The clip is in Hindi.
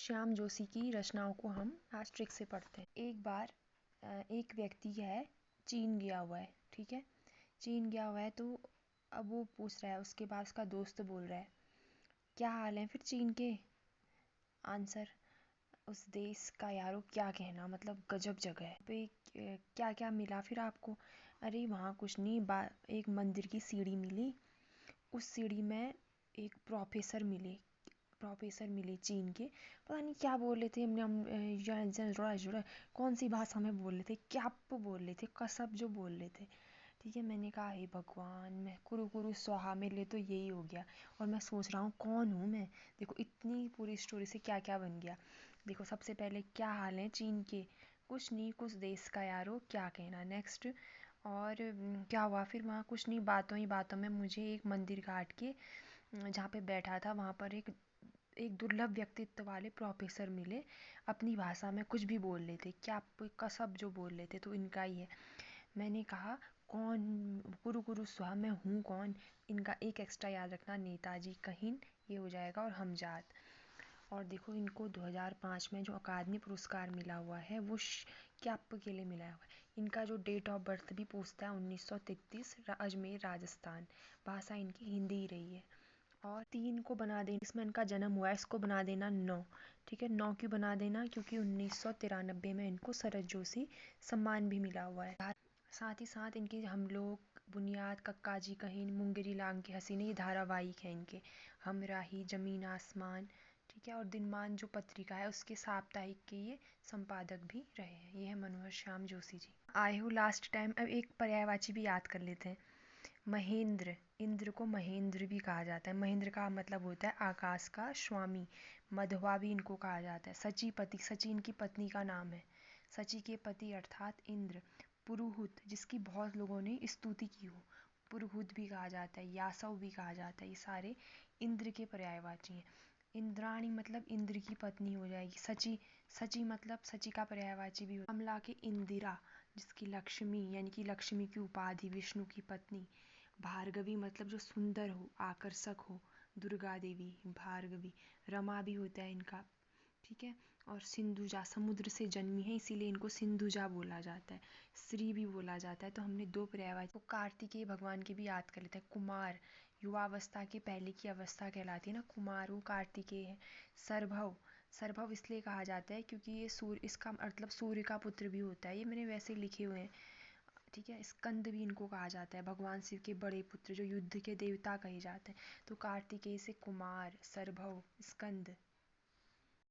श्याम जोशी की रचनाओं को हम आज ट्रिक से पढ़ते हैं। एक बार एक व्यक्ति है, चीन गया हुआ है। ठीक है, चीन गया हुआ है तो अब वो पूछ रहा है, उसके बाद उसका दोस्त बोल रहा है, क्या हाल है फिर चीन के? आंसर, उस देश का यारो क्या कहना, मतलब गजब जगह है पे। क्या क्या मिला फिर आपको? अरे वहाँ कुछ नहीं, एक मंदिर की सीढ़ी मिली, उस सीढ़ी में एक प्रोफेसर मिले चीन के। पता नहीं क्या बोल रहे थे, हमने कौन सी भाषा में बोल रहे थे, क्या बोल रहे थे, कसब जो बोल रहे थे। ठीक है, मैंने कहा हे भगवान, मैं कुरु कुरु स्वाहा, मेरे लिए तो यही हो गया। और मैं सोच रहा हूँ कौन हूँ मैं। देखो इतनी पूरी स्टोरी से क्या क्या बन गया। देखो सबसे पहले क्या हाल है चीन के? कुछ नहीं, कुछ देश का यारो क्या कहना। नेक्स्ट, और क्या हुआ फिर? वहाँ कुछ नहीं, बातों ही बातों में मुझे एक मंदिर घाट के जहाँ पे बैठा था वहाँ पर एक एक दुर्लभ व्यक्तित्व वाले प्रोफेसर मिले, अपनी भाषा में कुछ भी बोल रहे थे, क्या कसब जो बोल रहे थे, तो इनका ही है। मैंने कहा कौन? गुरु गुरु स्वाहा, मैं हूँ कौन? इनका एक एक्स्ट्रा याद रखना, नेताजी कहीं, ये हो जाएगा, और हमजाद। और देखो इनको 2005 में जो अकादमी पुरस्कार मिला हुआ है वो क्या के लिए मिला हुआ है। इनका जो डेट ऑफ बर्थ भी पूछता है 1933, अजमेर राजस्थान। भाषा इनकी हिंदी ही रही है। और 3 को बना देना, इसमें इनका जन्म हुआ है, इसको बना देना 9। ठीक है, 9 क्यों बना देना? क्योंकि 1993 में इनको शरद जोशी सम्मान भी मिला हुआ है। साथ ही साथ इनकी हम लोग, बुनियाद, कक्का जी कहीं, मुंगेरी लांग की हसीने, ये धारावाहिक है इनके। हमराही, जमीन आसमान, ठीक है, और दिनमान जो पत्रिका है उसके साप्ताहिक के ये संपादक भी रहे हैं। ये है मनोहर श्याम जोशी जी। आए हो लास्ट टाइम। अब एक पर्यायवाची भी याद कर लेते हैं। महेंद्र, इंद्र को महेंद्र भी कहा जाता है। महेंद्र का मतलब होता है आकाश का स्वामी। मधवा भी इनको कहा जाता है। सचीपति, सची इनकी पत्नी का नाम है। सची के पति अर्थात इंद्र। पुरुहुत, जिसकी बहुत लोगों ने स्तुति की हो, पुरुहुत भी कहा जाता है, यासव भी कहा जाता है। ये सारे इंद्र के पर्यायवाची हैं। इंद्राणी मतलब इंद्र की पत्नी हो जाएगी। सची, सची मतलब सची का पर्यायवाची भी हो। कमला के इंदिरा, जिसकी लक्ष्मी यानी कि लक्ष्मी की उपाधि, विष्णु की पत्नी। भार्गवी मतलब जो सुंदर हो, आकर्षक हो, दुर्गा देवी भार्गवी। रमा भी होता है इनका। ठीक है, और सिंधुजा, समुद्र से जन्मी है इसीलिए इनको सिंधुजा बोला जाता है। श्री भी बोला जाता है। तो हमने 2 पर्यायवाची। तो कार्तिकेय भगवान के भी याद कर लेते हैं। कुमार, युवावस्था के पहले की अवस्था कहलाती है ना, कुमार, वो कार्तिकेय है। सरभव, सरभव इसलिए कहा जाता है क्योंकि ये सूर्य, इसका मतलब सूर्य का पुत्र भी होता है। ये मैंने वैसे लिखे हुए हैं। ठीक है, स्कंद भी इनको कहा जाता है, भगवान शिव के बड़े पुत्र जो युद्ध के देवता कहे जाते हैं। तो कार्तिकेय से कुमार, सरभव, स्कंद।